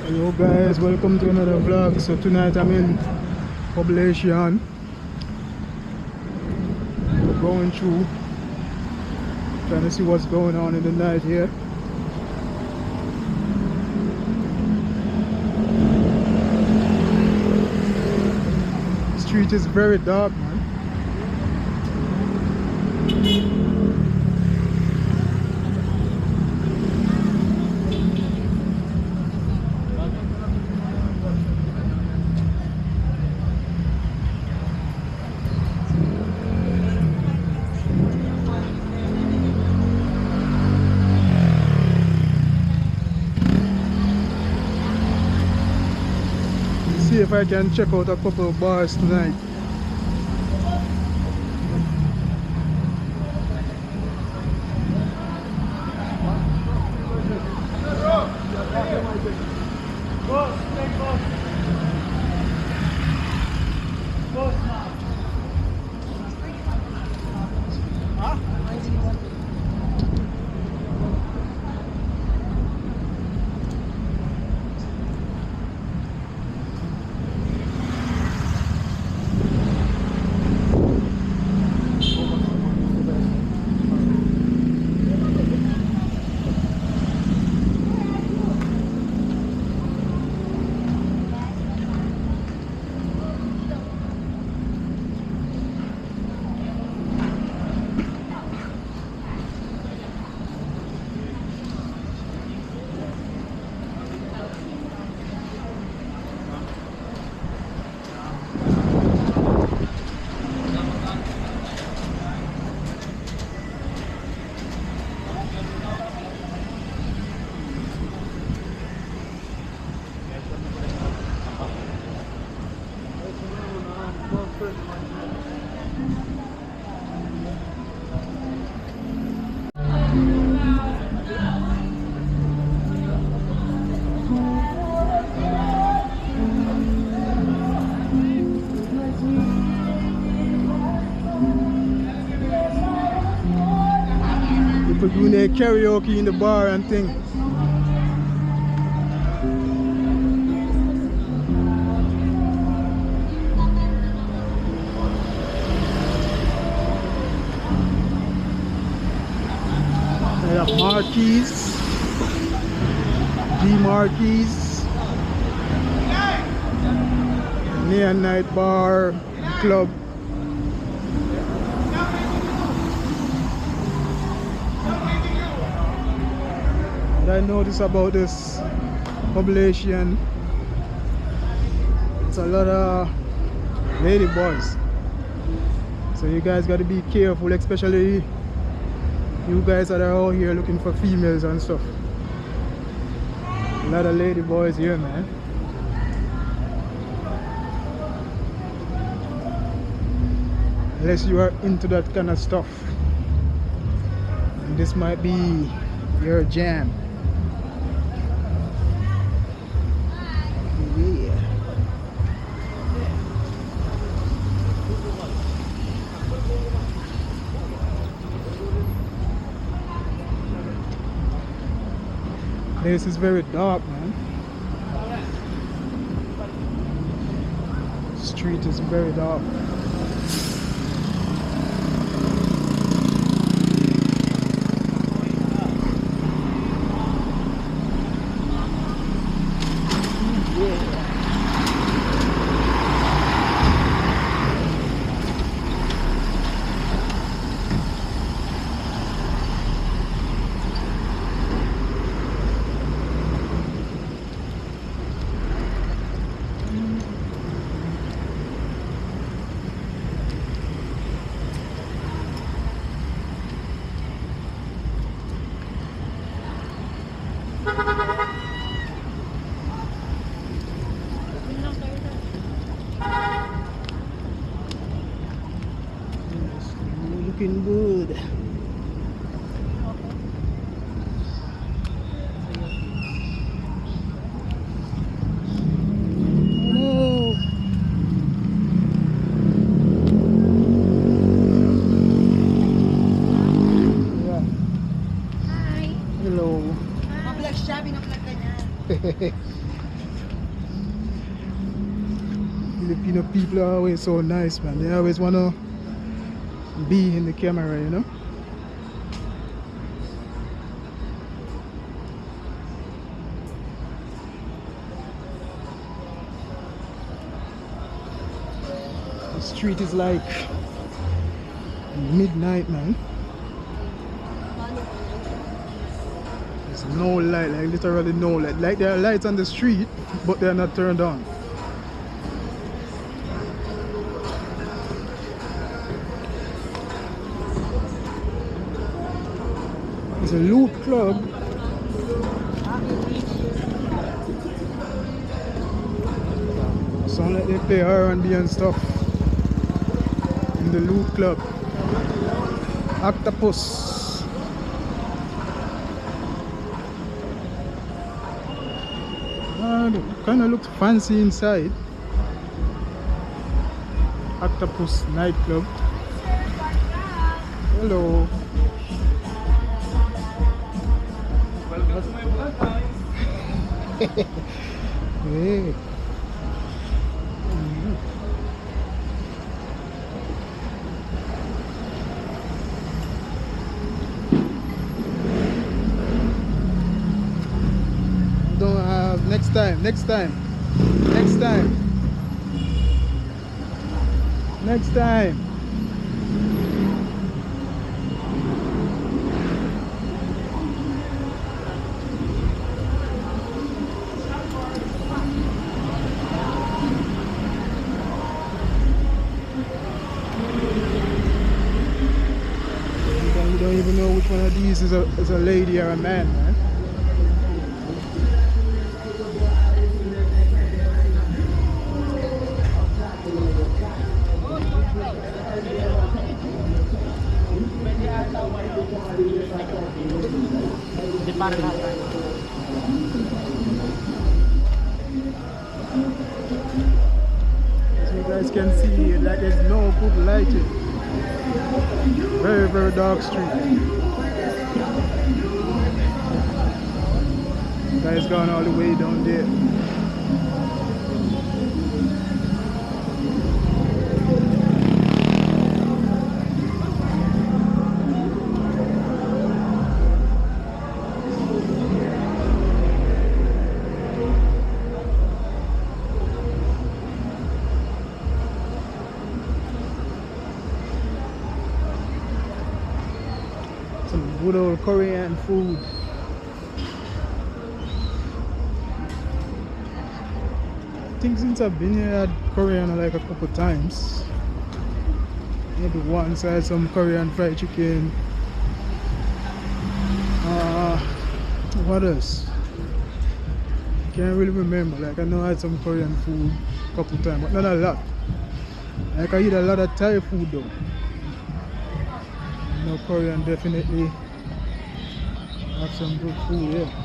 Hello guys, welcome to another vlog. So tonight I'm in Poblacion. We're going through, trying to see what's going on in the night here. The street is very dark, man. See if I can check out a couple of bars tonight. People doing their karaoke in the bar and things. They have marquees, D-marquees, neon night bar, club. What I notice about this Poblacion, it's a lot of lady boys. So you guys got to be careful, especially you guys that are out here looking for females and stuff. A lot of lady boys here, man. Unless you are into that kind of stuff, and this might be your jam. Yeah. This is very dark, man. The street is very dark. Looking good. No. Yeah. Hi. Hello. Mablog siya, binablog ka niya. Filipino people are always so nice, man. They always wanna be in the camera, you know. The street is like midnight, man. There's no light, like literally no light. Like there are lights on the street, but they're not turned on. It's a loot club. Sound like they play R&B and stuff in the loot club. Octopus. Kind of looks fancy inside. Octopus nightclub. Hello. Welcome to my vlog, guys. Hey. Don't have next time. You don't even know which one of these is a lady or a man, man. As you guys can see, like there's no good lighting. Very, very dark street. Guys gone all the way down there. Some good old Korean food. I think since I've been here, I had Korean like a couple times. Maybe once I had some Korean fried chicken. What else? Can't really remember. Like I know I had some Korean food a couple times, but not a lot. Like I eat a lot of Thai food though. No, Korean definitely have some good food, yeah.